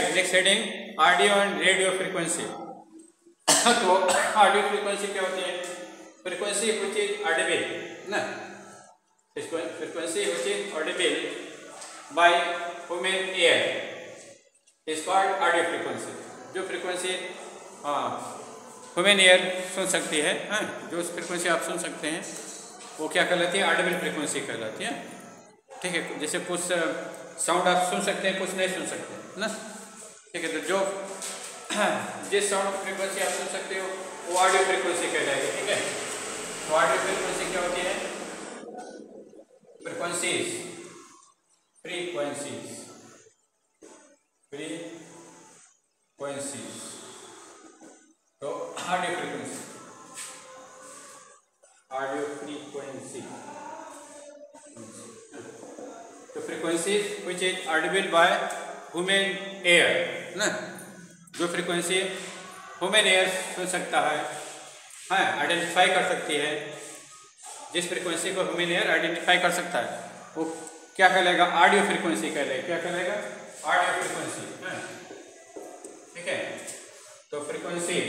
Next heading audio and radio frequency. तो audio frequency क्या होती है? फ्रीक्वेंसी व्हिच इज ऑडिबल ना, frequency which is Audible by human ear is called audio frequency. जो frequency human ear सुन सकती है, जो फ्रीक्वेंसी आप सुन सकते हैं वो क्या कहलाती है? ऑडिबल फ्रीक्वेंसी कहलाती है। ठीक है, जैसे कुछ साउंड आप सुन सकते हैं, कुछ नहीं सुन सकते ना। ठीक है, तो जो जिस साउंड फ्रीक्वेंसी आप सुन सकते हो वो ऑडियो फ्रीक्वेंसी कहलाएगी। ठीक है, तो ऑडियो फ्रीक्वेंसी क्या होती है? फ्रीक्वेंसीज तो ऑडियो फ्रीक्वेंसी तो frequencies which is Audible by human air ना, जो फ्रीक्वेंसी ह्यूमन एयर सुन सकता है, आइडेंटिफाई कर सकती है, जिस फ्रीक्वेंसी को ह्यूमन एयर आइडेंटिफाई कर सकता है वो क्या कहलाएगा? ऑडियो फ्रीक्वेंसी कहलाएगा। क्या कहलाएगा? Audio frequency. ठीक है, तो frequencies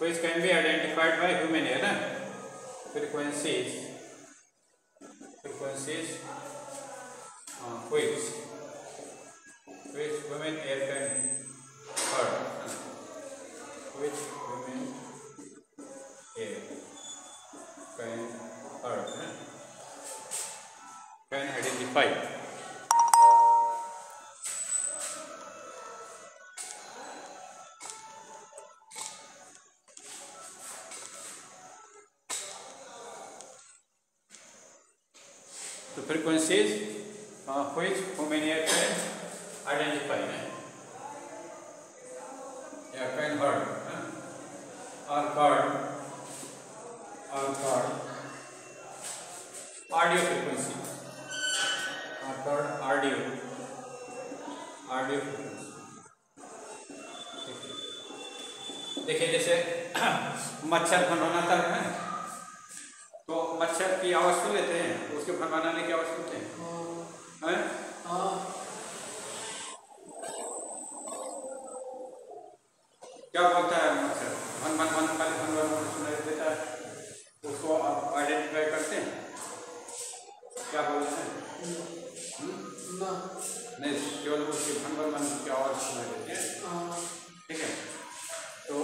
which can be identified by human air ना, frequencies which women air can heard, which women air can heard, can identify. So frequencies which women air can identify या can heard are called audio frequency, are called audio frequency। देखिए, जैसे मच्छर भनभनाता है तो मच्छर की आवाज सुन लेते हैं, उसके भनभनाने की आवाज सुनते हैं। क्या बोलता है मच्छर? भन भन भन भन भन भन सुनाई देता है, उसको आप आइडेंटिफाई करते हैं? क्या बोलते हैं? नहीं, केवल उसकी भन भन भन की आवाज सुनाई देती है। ठीक है, तो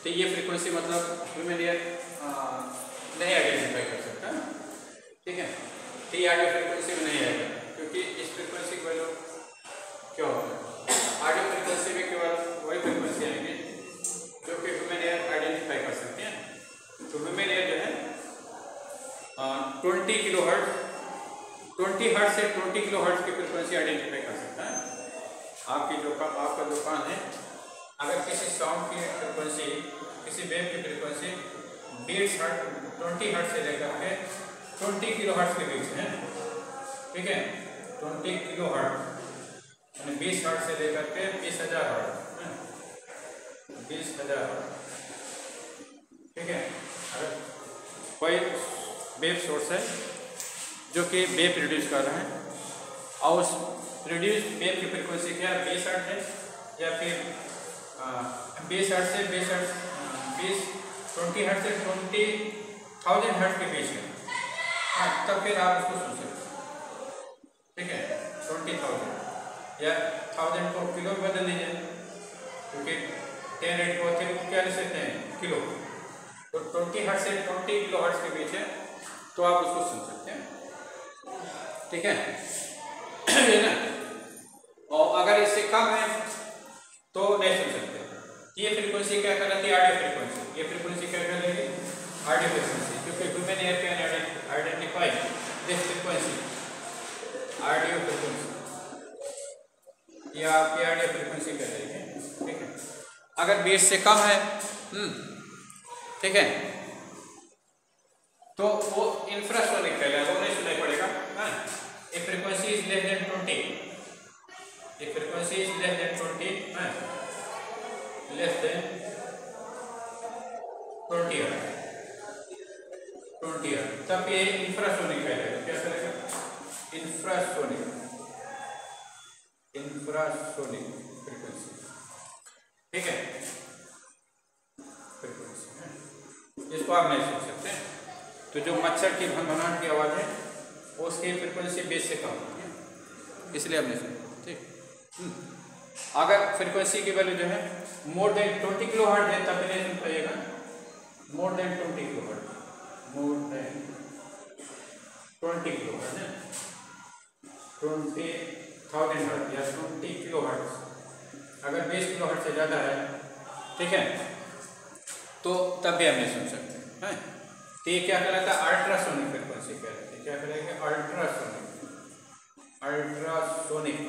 ये फ्रीक्वेंसी मतलब ह्यूमन ईयर नहीं आइडेंटिफाई कर सकता। ठीक है, तो ये ऑडियो फ्रीक्वेंसी में नहीं आएगा, क्योंकि इस फ्रीक्वेंसी की वैल्यू क्या होता है? ऑडियो फ्रीक्वेंसी में केवल वही फ्रीक्वेंसी आएंगे जो कि ह्यूमन ईयर आइडेंटिफाई कर सकते हैं। तो ह्यूमन ईयर जो है 20 किलोहर्ट्ज, 20 हर्ट्ज से 20 किलोहर्ट्ज की फ्रीक्वेंसी आइडेंटिफाई कर सकता है। आपका जो कान है, अगर किसी साउंड की फ्रीक्वेंसी, किसी वेव की फ्रीक्वेंसी 20 हर्ट्ज से लेकर के 20 किलोहर्ट्ज के बीच है। ठीक है, 20 किलोहर्ट्ज 20 हर्ट्ज से लेकर के 20,000 हर्ट्ज, 20,000। ठीक है, अगर कोई वेव सोर्स है जो कि वेव प्रोड्यूस कर रहे हैं और उस प्रोड्यूस वेव की फ्रीक्वेंसी क्या 20 हर्ट्ज है, या फिर 20 हर्ट्ज से 20 हर्ट्ज से 20,000 हर्ट्ज के बीच है, तब फिर आप उसको सुन सकते हैं। ठीक है, 20,000 या 1000 को किलो में बदल दीजिए, क्योंकि 10 रेट को क्या ले सकते हैं? किलो। तो 20 हर्ट्ज से 20 किलो हर्ट्ज के बीच है, तो आप उसको सुन सकते हैं। ठीक है ना, और अगर इससे कम है तो नहीं सुन सकते। ये फ्रीक्वेंसी क्या कहलाती है? Audio frequency. ये फ्रीक्वेंसी क्या कहलाएगी? ऑडियो फ्रीक्वेंसी, क्योंकि human ear can identify this frequency, audio frequency. या आपकी ऑडियो फ्रीक्वेंसी कहलाएगी। ठीक है, अगर 20 से कम है, ठीक है, तो वो इंफ्रासोनिक कहलाएगा, वो नहीं सुनाई पड़ेगा। A frequency is less than 20, a frequency is less than 20, less than 20 hertz, तब ये इंफ्रासोनिक कहलाएगा। क्या कहलाएगा? इंफ्रासोनिक। अल्ट्रासोनिक फ्रीक्वेंसी, ठीक है, फ्रीक्वेंसी है, इसको आप नहीं सुन सकते। तो जो मच्छर की भनभनाहट की आवाज़ है उसकी फ्रीक्वेंसी बेस से कम होती है, इसलिए आप नहीं सुनते, ठीक। अगर फ्रीक्वेंसी की वैल्यू जो है मोर देन 20 किलो हर्ट्ज है तब नहीं सुन पाइएगा, more than 20 kilohertz, more than 20 kilohertz है, 20,000 हर्ट्ज या 20 किलो हर्ट्ज, अगर 20 किलो हर्ट्ज से ज़्यादा है, ठीक है, तो तब भी हम नहीं सुन सकते हैं। तो ये क्या कहलाता है, अल्ट्रासोनिक फ्रीक्वेंसी कहलाती है, क्या कहलाएगा, अल्ट्रासोनिक, अल्ट्रासोनिक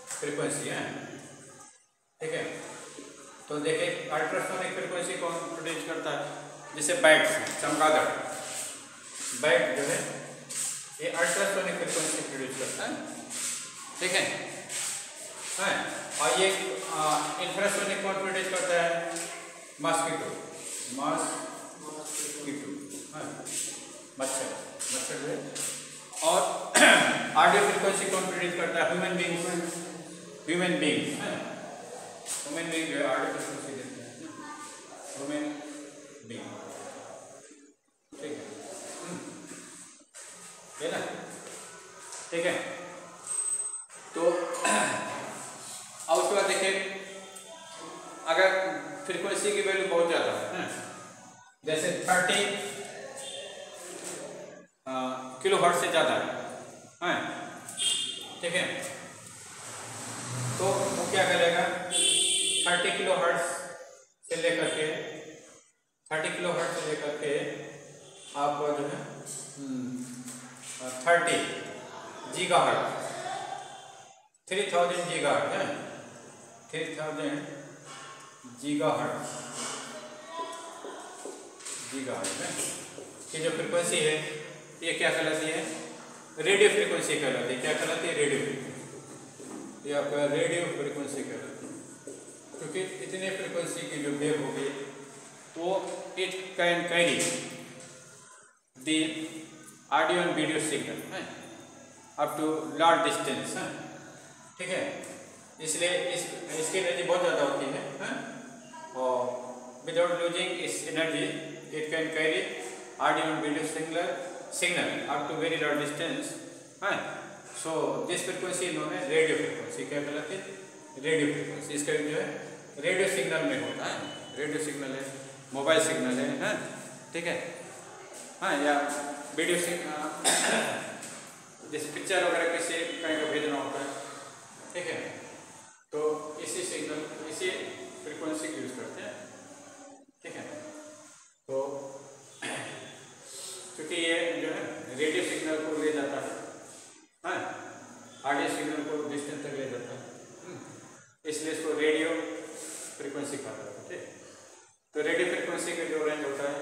फ्रीक्वेंसी है, ठीक है। तो देखिए अल्ट्रासोनिक फ्रीक्वेंसी कौन प्रोड्यूस करता है, जैसे बैट्स हैं, चमगादड़, बैट जो है ये अल्ट्रासोनिक फ्रीक्वेंसी प्रोड्यूस करता है, ठीक है। और ये इंफ्रासोनिक कौन प्रोड्यूस करता है, मस्कीटो, मस्कीटो, मच्छर, मच्छर जो है। और ऑडियो फ्रीक्वेंसी कौन प्रोड्यूस करता है, human being, human being, human being जो है ऑडियो फ्रीक्वेंसी देते हैं, ह्यूमन बीइंग, ठीक है ना, ठीक है। तो अब उसके बाद देखिए अगर फ्रीक्वेंसी की वैल्यू बहुत ज़्यादा है, जैसे 30 किलो हर्ट्ज से ज़्यादा है, ठीक है, तो वो क्या करेगा, 30 किलो हर्ट्ज से लेकर के 30 किलो हर्ट्ज से लेकर के आपको जो है 30 गीगा हर्ट्ज, 3000 गीगा हर्ट्ज है, 3000 गीगा हर्ट्ज, गीगा हर्ट्ज है, ये जो फ्रीक्वेंसी है ये क्या कहलाती है, रेडियो फ्रीक्वेंसी कहलाती है, क्या कहलाती है, रेडियो फ्रीक्वेंसी, ये आपका रेडियो फ्रीक्वेंसी कहलाती है, क्योंकि इतने फ्रीक्वेंसी की जो वेव होगी तो it can carry the audio and video signal है अप टू लार्ज डिस्टेंस है, ठीक है, इसलिए इसकी एनर्जी बहुत ज़्यादा होती है, और विदाउट लूजिंग इस energy it can carry audio and video signal up to very large distance, so this frequency known as radio frequency, क्या कहलाती है, रेडियो फ्रीक्वेंसी। इसका जो है रेडियो सिग्नल में होता है, रेडियो सिग्नल है, मोबाइल सिग्नल है, ठीक है, या वीडियो सिग्नल जैसे पिक्चर वगैरह किसी कहीं को भेजना होता है, ठीक है, तो इसी सिग्नल इसी फ्रीक्वेंसी यूज करते हैं, ठीक है। तो क्योंकि ये जो है रेडियो सिग्नल को ले जाता है, ऑडियो सिग्नल को डिस्टेंस तक ले जाता है, इसलिए इसको रेडियो फ्रीक्वेंसी कहा जाता है, ठीक। तो रेडियो फ्रीक्वेंसी का जो रेंज होता है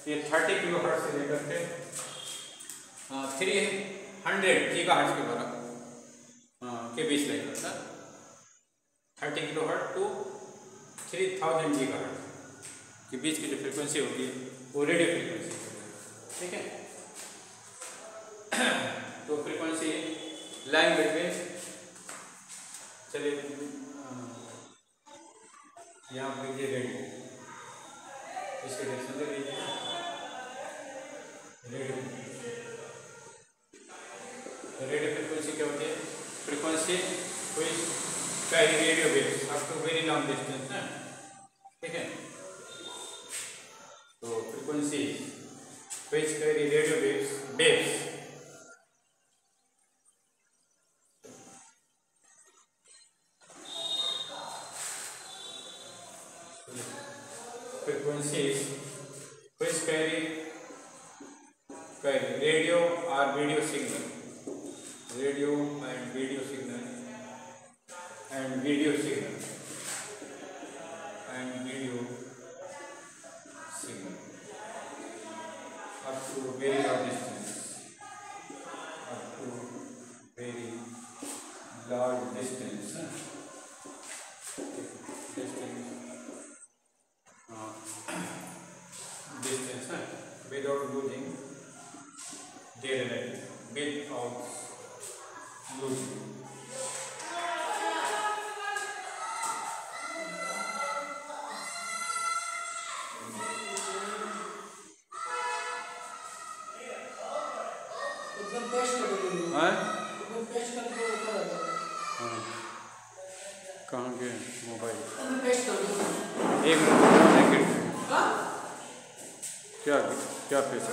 ये 30 किलो हर्ट्ज से लेकर के 300 गीगाहर्ट्ज के बराबर के बीच ले जाता है, 30 किलो हर्ट्ज टू 3000 गीगाहर्ट्ज के बीच की जो फ्रीक्वेंसी होगी वो रेडियो फ्रीक्वेंसी, ठीक है। तो फ्रीक्वेंसी लाइन बिटवीन, चलिए यहाँ पर लीजिए रेडियो, इसके डायरेक्शन दे लीजिए रेडियो, रेडियो फ्रीक्वेंसी क्या होती है, frequency which carry radio waves up to very long distance, ठीक है। तो frequency which carry radio waves, frequencies which carry radio or video signal, radio and video signal, and video signal, and video signal up to very large distance, up to very large distance, distance without losing their energy, without losing हाँ कहाँ के mobile एक minute क्या क्या पेश